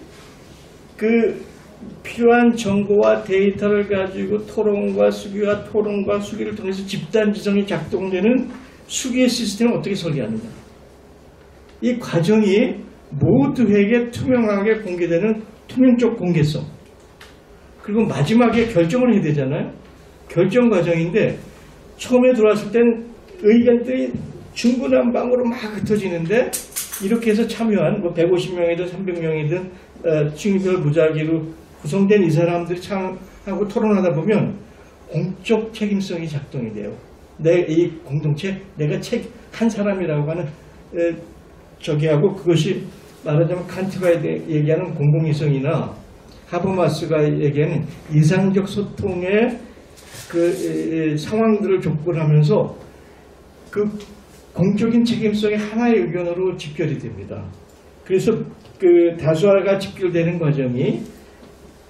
Speaker 2: 그 필요한 정보와 데이터를 가지고 토론과 수기를 통해서 집단 지성이 작동되는 수기의 시스템을 어떻게 설계하느냐. 이 과정이 모두에게 투명하게 공개되는 투명적 공개성. 그리고 마지막에 결정을 해야 되잖아요. 결정 과정인데 처음에 들어왔을 땐 의견들이 중구난방으로 막 흩어지는데 이렇게 해서 참여한 뭐 150명이든 300명이든 층별 무작위로 구성된 이 사람들이 참하고 토론하다 보면 공적 책임성이 작동이 돼요. 이 공동체, 내가 한 사람이라고 하는 저기 하고 그것이 말하자면 칸트가 얘기하는 공공이성이나 하버마스가 얘기하는 이상적 소통의 그 상황들을 접근하면서 그 공적인 책임성의 하나의 의견으로 집결이 됩니다. 그래서 그 다수화가 집결되는 과정이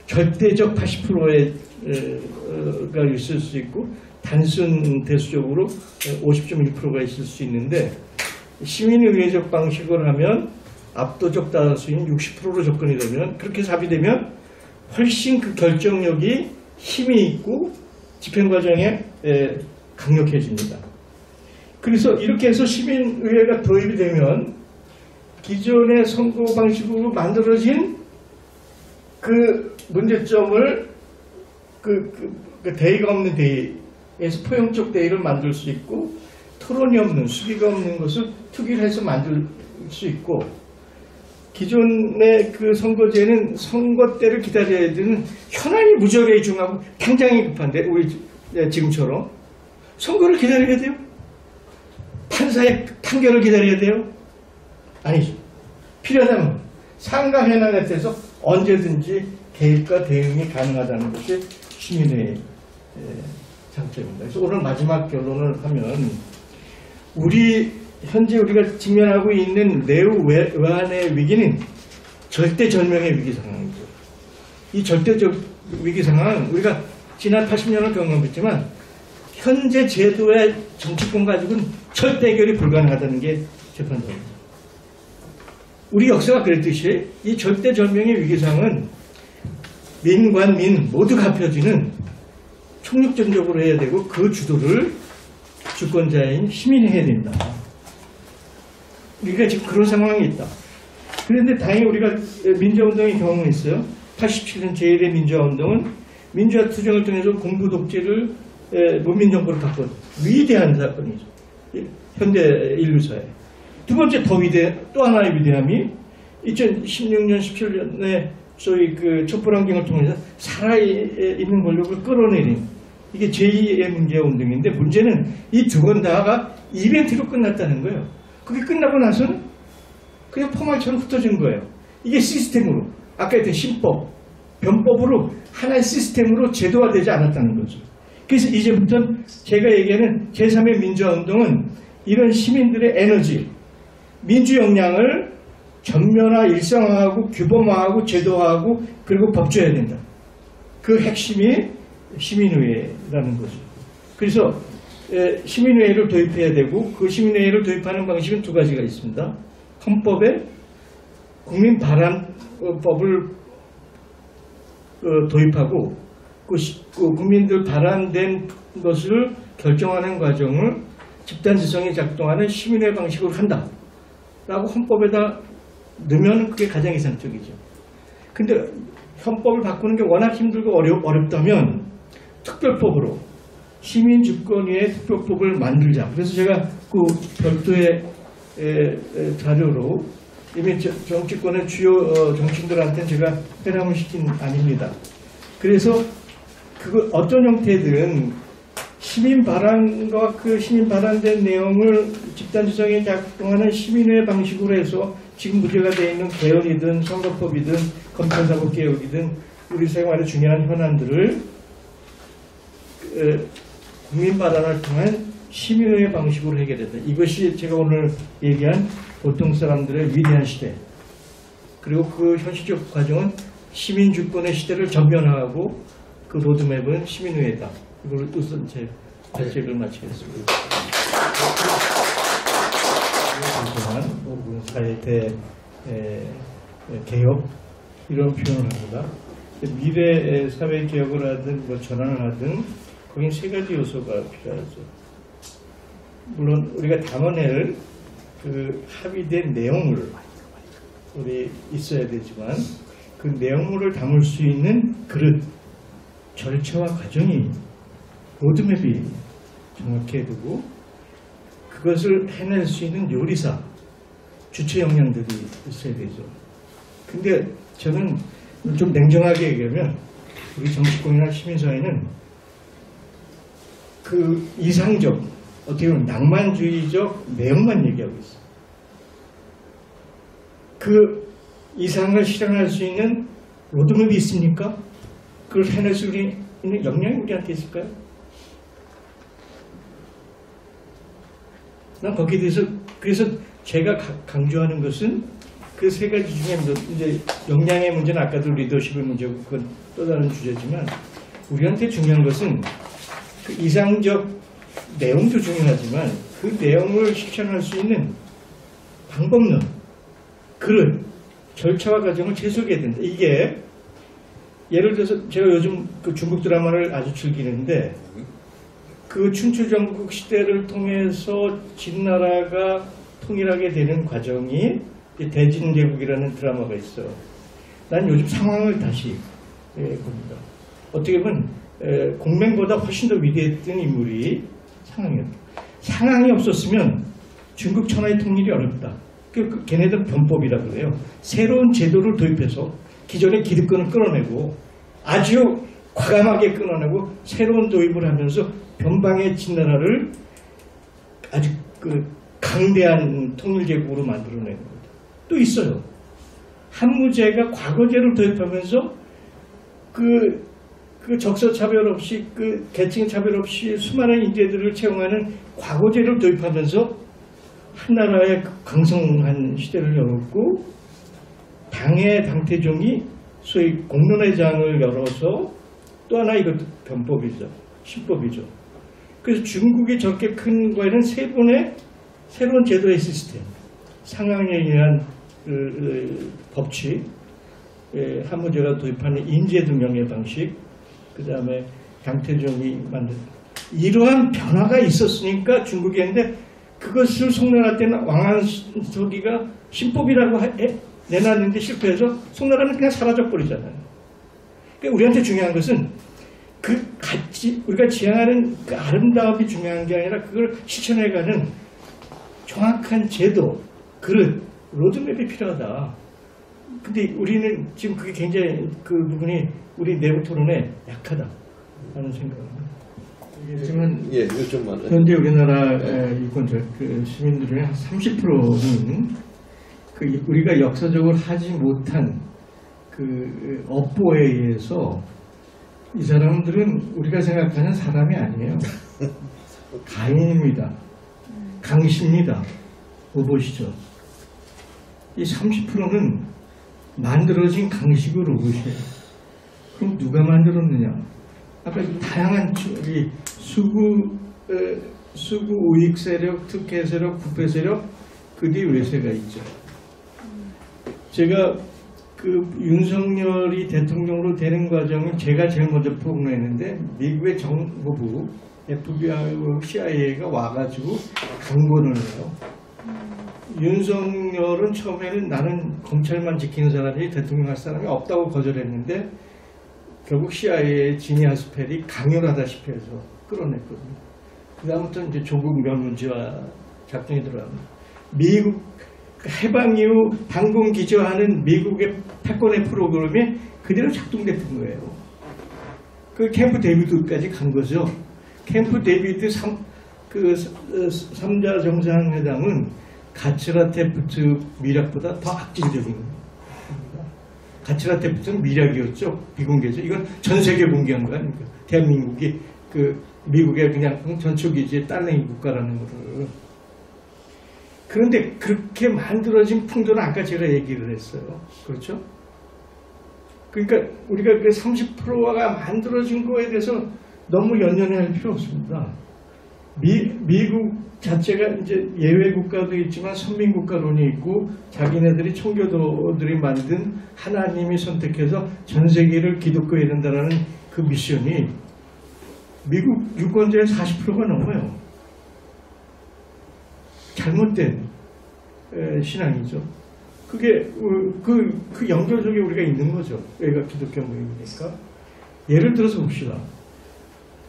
Speaker 2: 절대적 80%가 있을 수 있고 단순 대수적으로 50.1%가 있을 수 있는데 시민의회적 방식을 하면 압도적 다수인 60%로 접근이 되면 그렇게 합의되면 훨씬 그 결정력이 힘이 있고 집행 과정에 강력해집니다. 그래서 이렇게 해서 시민의회가 도입이 되면 기존의 선거 방식으로 만들어진 그 문제점을 그 대의가 없는 대의에서 포용적 대의를 만들 수 있고 토론이 없는 수기가 없는 것을 투기를 해서 만들 수 있고 기존의 그 선거제는 선거 때를 기다려야 되는 현안이 무지하게 중요하고 당장이 급한데 우리 지금처럼 선거를 기다려야 돼요? 판사의 판결을 기다려야 돼요? 아니죠. 필요하다면 상가 현안 같아서 언제든지 개입과 대응이 가능하다는 것이 시민의 장점입니다. 그래서 오늘 마지막 결론을 하면 현재 우리가 직면하고 있는 내후 외환의 위기는 절대절명의 위기 상황이죠. 이 절대적 위기 상황은 우리가 지난 80년을 경험했지만 현재 제도의 정치권 가지고는 절대 해결이 불가능하다는 게 제 판단입니다. 우리 역사가 그랬듯이 이 절대절명의 위기상은 민관민 모두가 합쳐지는 총력전적으로 해야 되고 그 주도를 주권자인 시민이 해야 된다. 우리가 지금 그런 상황이 있다. 그런데 다행히 우리가 민주화운동의 경험이 있어요. 87년 제1의 민주화운동은 민주화 투쟁을 통해서 공부 독재를 문민정부를 바꾼 위대한 사건이죠. 현대 인류사에. 두 번째 또 하나의 위대함이 2016년, 17년에 소위 그 촛불항쟁을 통해서 살아있는 권력을 끌어내린 이게 제2의 민주화운동인데 문제는 이 두 번 다가 이벤트로 끝났다는 거예요. 그게 끝나고 나서는 그냥 포말처럼 흩어진 거예요. 이게 시스템으로 아까 했던 신법, 변법으로 하나의 시스템으로 제도화되지 않았다는 거죠. 그래서 이제부터는 제가 얘기하는 제3의 민주화운동은 이런 시민들의 에너지, 민주 역량을 전면화, 일상화하고 규범화하고 제도화하고 그리고 법조해야 된다. 그 핵심이 시민의회라는 거죠. 그래서 시민회의를 도입해야 되고 그 시민회의를 도입하는 방식은 두 가지가 있습니다. 헌법에 국민 발안법을 도입하고 그 국민들 발안된 것을 결정하는 과정을 집단지성이 작동하는 시민회 방식으로 한다라고 헌법에다 넣으면 그게 가장 이상적이죠. 근데 헌법을 바꾸는 게 워낙 힘들고 어렵다면 특별법으로 시민주권위의 특별법을 만들자. 그래서 제가 그 별도의 자료로 이미 정치권의 주요 정치인들한테는 제가 회람을 시킨 아닙니다. 그래서 그거 어떤 형태든 시민 발언과 그 시민 발언된 내용을 집단지성에 작동하는 시민회 방식으로 해서 지금 문제가 되어 있는 개헌이든 선거법이든 검찰사법개혁이든 우리 생활의 중요한 현안들을 국민 발언을 통한 시민회 방식으로 해결했다. 이것이 제가 오늘 얘기한 보통 사람들의 위대한 시대. 그리고 그 현실적 과정은 시민주권의 시대를 전면화하고 그 로드맵은 시민회다. 이걸 우선 제 발제를 마치겠습니다. 그동안 사회 개혁 이런 표현을 합니다. 미래 사회 개혁을 하든 뭐 전환을 하든 거긴 세 가지 요소가 필요하죠. 물론 우리가 담아낼 그 합의된 내용을 우리 있어야 되지만 그 내용물을 담을 수 있는 그릇, 절차와 과정이 로드맵이 정확해야 되고 그것을 해낼 수 있는 요리사, 주체 역량들이 있어야 되죠. 근데 저는 좀 냉정하게 얘기하면 우리 정치권이나 시민사회는 그 이상적, 어떻게 보면 낭만주의적 내용만 얘기하고 있어요. 그 이상을 실현할 수 있는 로드맵이 있습니까? 그걸 해낼 수 있는 역량이 우리한테 있을까요? 난 거기에 대해서 그래서 제가 강조하는 것은 그 세 가지 중에 이제 역량의 문제는 아까도 리더십의 문제고 그건 또 다른 주제지만 우리한테 중요한 것은 그 이상적 내용도 중요하지만 그 내용을 실천할 수 있는 방법론, 그런 절차와 과정을 제시하게 된다. 이게 예를 들어서 제가 요즘 그 중국 드라마를 아주 즐기는데 그 춘추전국 시대를 통해서 진나라가 통일하게 되는 과정이 대진제국이라는 드라마가 있어요. 난 요즘 상황을 다시 봅니다. 어떻게 보면 공맹보다 훨씬 더 위대했던 인물이 상황이었다. 상황이 없었으면 중국 천하의 통일이 어렵다. 걔네들 변법이라 그래요. 새로운 제도를 도입해서 기존의 기득권을 끌어내고 아주 과감하게 끊어내고 새로운 도입을 하면서 변방의 진나라를 아주 그 강대한 통일제국으로 만들어내는 겁니다. 또 있어요. 한무제가 과거제를 도입하면서 그 적서차별 없이 그 계층차별 없이 수많은 인재들을 채용하는 과거제를 도입하면서 한나라의 강성한 시대를 열었고 당의 당태종이 소위 공론회장을 열어서 또 하나 이것도 변법이죠. 신법이죠. 그래서 중국이 저렇게 큰 거에는 세 번의 새로운 제도의 시스템, 상황에 의한 법칙, 한무제가 도입하는 인재등용의 방식, 그 다음에 당태종이 만든 이러한 변화가 있었으니까 중국이 했는데 그것을 속내할 때는 왕한석이가 신법이라고 내놨는데 실패해서 송나라는 그냥 사라져버리잖아요. 그러니까 우리한테 중요한 것은 그 가치, 우리가 지향하는 그 아름다움이 중요한 게 아니라 그걸 실천해가는 정확한 제도, 그릇, 로드맵이 필요하다. 근데 우리는 지금 그게 굉장히 그 부분이 우리 내부 토론에 약하다 하는 생각입니다. 하지만
Speaker 1: 요즘만
Speaker 2: 현재 우리나라 유권자 그 시민들의 한 30%는 그 우리가 역사적으로 하지 못한 그 업보에 의해서 이 사람들은 우리가 생각하는 사람이 아니에요. 가인입니다. 강시입니다. 보시죠. 이 30%는 만들어진 강식의 로봇이에요. 그럼 누가 만들었느냐? 아까 다양한 수구 우익 세력, 특혜 세력, 부패 세력, 그 뒤에 외세가 있죠. 제가 그 윤석열이 대통령으로 되는 과정을 제가 제일 먼저 폭로했는데 미국의 정보부 FBI와 CIA가 와가지고 강권을 해요. 윤석열은 처음에는 나는 검찰만 지키는 사람이 대통령 할 사람이 없다고 거절했는데 결국 CIA의 지니 하스펠이 강요하다시피 해서 끌어냈거든요. 그 다음부터 이제 조국 면문지와 작전이 들어갑니다. 미국 해방 이후 반공 기저하는 미국의 패권의 프로그램이 그대로 작동됐던 거예요. 그 캠프 데이비드까지 간 거죠. 캠프 데이비드 3자 정상회담은 가츠라테프트 미략보다 더 악질적인 겁니다. 가츠라테프트는 미략이었죠. 비공개죠. 이건 전 세계 공개한 거 아닙니까? 대한민국이 그 미국의 그냥 전초기지의 딸내미 국가라는 거를. 그런데 그렇게 만들어진 풍조는 아까 제가 얘기를 했어요. 그렇죠? 그러니까 우리가 그 30%가 만들어진 거에 대해서 너무 연연해할 필요 없습니다. 미국 자체가 이제 예외 국가도 있지만 선민 국가론이 있고 자기네들이 청교도들이 만든 하나님이 선택해서 전 세계를 기독교에 된다라는 그 미션이 미국 유권자의 40%가 넘어요. 잘못된 신앙이죠. 그게 그 연결 속에 우리가 있는 거죠. 여기가 기독교 모임이니까. 예를 들어서 봅시다.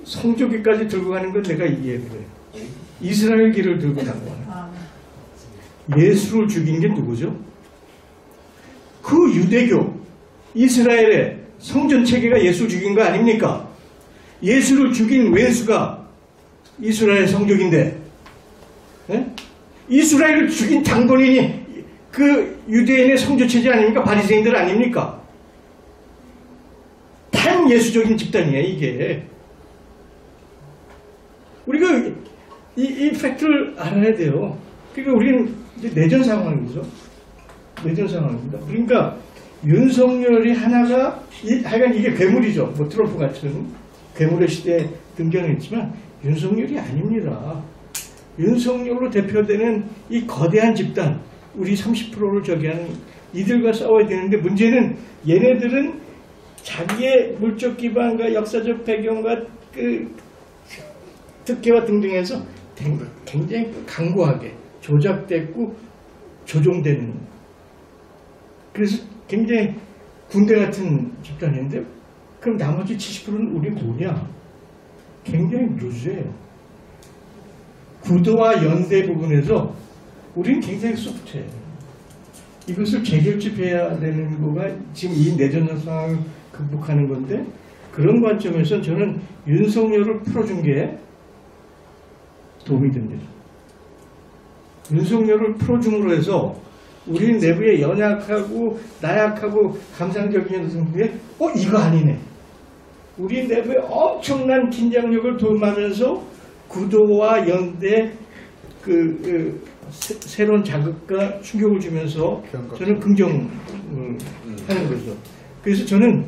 Speaker 2: 성조기까지 들고 가는 건 내가 이해를 해요. 이스라엘기를 들고 나가요. 예수를 죽인 게 누구죠? 그 유대교, 이스라엘의 성전 체계가 예수를 죽인 거 아닙니까? 예수를 죽인 외수가 이스라엘 성족인데, 네? 이스라엘을 죽인 장본인이 그 유대인의 성조체제 아닙니까? 바리새인들 아닙니까? 반예수적인 집단이에요, 이게. 우리가 이 팩트를 알아야 돼요. 그러니까 우리는 이제 내전 상황이죠. 내전 상황입니다. 그러니까 윤석열이 하나가, 하여간 이게 괴물이죠. 뭐 트럼프 같은 괴물의 시대에 등장했지만 윤석열이 아닙니다. 윤석열로 대표되는 이 거대한 집단, 우리 30%를 저기하는 이들과 싸워야 되는데, 문제는 얘네들은 자기의 물적 기반과 역사적 배경과 그 특혜와 등등해서 굉장히 강고하게 조작됐고 조종되는, 그래서 굉장히 군대 같은 집단인데, 그럼 나머지 70%는 우리 뭐냐? 굉장히 루즈해요. 구도와 연대 부분에서 우리는 굉장히 소프트해요. 이것을 재결집해야 되는 거가 지금 이 내전 상황을 극복하는 건데, 그런 관점에서 저는 윤석열을 풀어준 게 도움이 됩니다. 윤석열을 풀어줌으로 해서 우리 내부에 연약하고 나약하고 감상적인 연성들에 이거 아니네. 우리 내부에 엄청난 긴장력을 도움하면서 구도와 연대 새로운 자극과 충격을 주면서 저는 긍정을 하는 거죠. 그래서 저는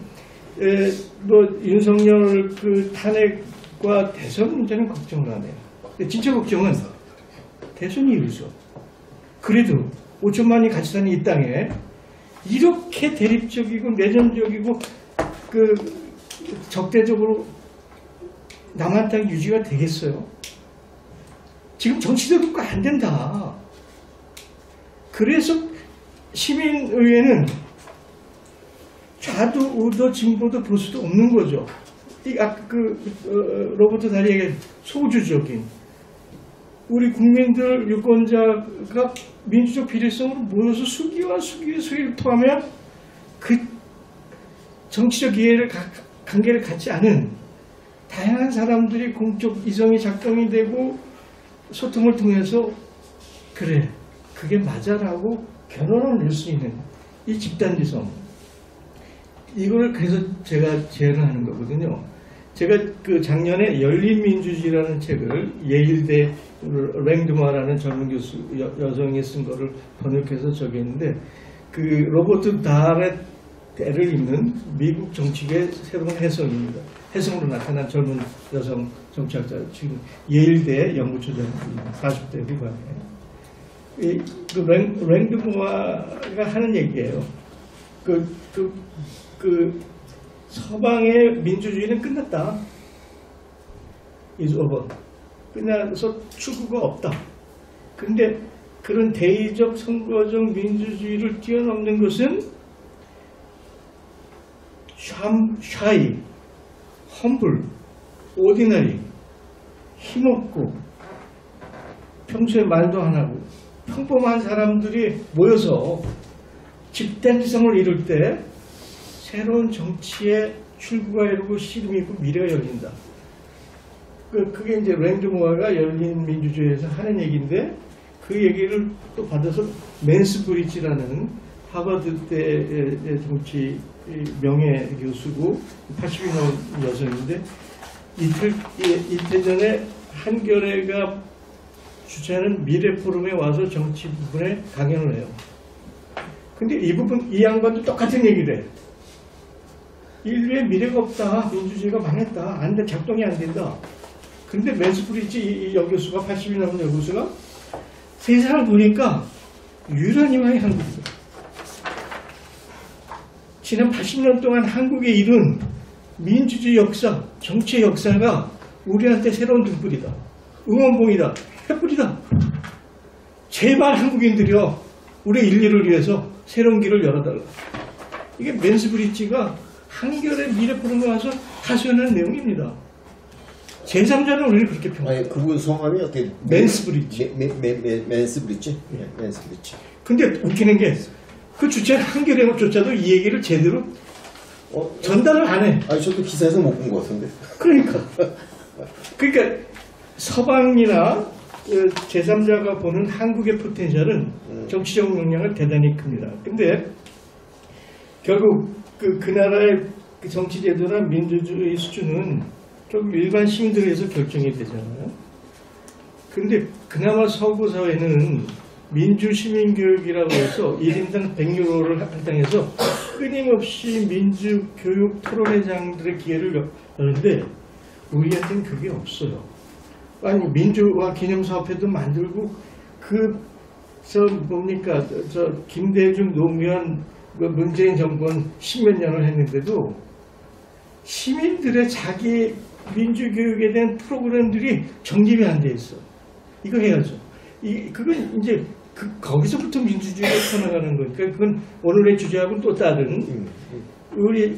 Speaker 2: 뭐 윤석열 그 탄핵과 대선 문제는 걱정을 안 해요. 진짜 걱정은 대선이 이루죠. 그래도 5천만이 같이 사는 이 땅에 이렇게 대립적이고 내전적이고 그 적대적으로 남한 땅 유지가 되겠어요? 지금 정치적으로 안 된다. 그래서 시민의회는 좌도 우도 진보도 보수도 없는 거죠. 로버트 다리에게 소주적인 우리 국민들 유권자가 민주적 비례성으로 모여서 수기와 수기를 통하면 그 정치적 이해를 관계를 갖지 않은 다양한 사람들이 공적 이성이 작동이 되고 소통을 통해서 그래 그게 맞아라고 결론을 낼 수 있는 이 집단지성, 이걸 그래서 제가 제안을 하는 거거든요. 제가 그 작년에 열린민주주의라는 책을 예일대 랭드마라는 전문 교수 여성이 쓴 거를 번역해서 저기 했는데, 그 로버트 다렛 때를 잇는 미국 정치계의 새로운 해석입니다. 해석으로 나타난 젊은 여성 정치학자, 지금 예일대 연구소장 40대 후반에. 그 랭드모아가 하는 얘기예요. 서방의 민주주의는 끝났다. is over. 끝나서 추구가 없다. 근데 그런 대의적 선거적 민주주의를 뛰어넘는 것은 샤이, 험블, 오디너리, 힘없고 평소에 말도 안 하고 평범한 사람들이 모여서 집단지성을 이룰 때 새로운 정치의 출구가 열리고 씨름이 있고 미래가 열린다. 그게 이제 랭드모아가 열린 민주주의에서 하는 얘기인데, 그 얘기를 또 받아서 맨스 브리지라는 하버드 때의 정치 명예 교수고 80이 넘은 여성인데, 이틀 전에 한겨레가 주최하는 미래 포럼에 와서 정치 부분에 강연을 해요. 근데 이 양반도 똑같은 얘기를 해요. 인류의 미래가 없다. 민주주의가 망했다. 안 돼. 작동이 안 된다. 근데 맨스 브리지 이 여교수가 80이 넘은 여교수가 세상을 보니까 유라니만이 한국이다. 지난 80년 동안 한국에 이룬 민주주의 역사, 정치의 역사가 우리한테 새로운 등불이다. 응원봉이다. 횃불이다. 제발 한국인들이여, 우리 인류를 위해서 새로운 길을 열어달라. 이게 맨스 브리지가 한겨레 미래 포럼에 와서 하소연하는 내용입니다. 제3자는 우리를 그렇게 평가해요.
Speaker 1: 아니, 그분 성함이 어떻게?
Speaker 2: 맨스 브리지.
Speaker 1: 맨스 브리지? 네, 맨스 브리지.
Speaker 2: 근데 웃기는 게 그 주최 한겨레조차도 이 얘기를 제대로 전달을 안 해.
Speaker 1: 아니, 저도 기사에서 못 본 것 같은데.
Speaker 2: 그러니까 서방이나 제3자가 보는 한국의 포텐셜은 정치적 역량은 대단히 큽니다. 근데 결국 그 나라의 그 정치 제도나 민주주의 수준은 좀 일반 시민들에서 결정이 되잖아요. 근데 그나마 서구 사회는 민주시민교육이라고 해서 1인당 100유로를 할당해서 끊임없이 민주교육 토론회장들의 기회를 여는데 우리한테는 그게 없어요. 아니 민주화 기념사업회도 만들고 저 김대중 노무현 문재인 정권 10몇 년을 했는데도 시민들의 자기 민주교육에 대한 프로그램들이 정립이 안 돼 있어. 이거 해야죠. 그건 이제 거기서부터 민주주의가 터나가는 거니까 그건 오늘의 주제하고는 또 다른 우리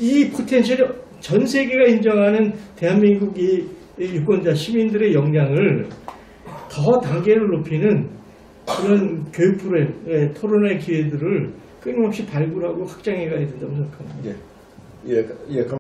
Speaker 2: 이 포텐셜이 전 세계가 인정하는 대한민국 이 유권자 시민들의 역량을 더 단계를 높이는 그런 교육 프로그램, 토론의 기회들을 끊임없이 발굴하고 확장해 가야 된다고 생각합니다.
Speaker 1: 예,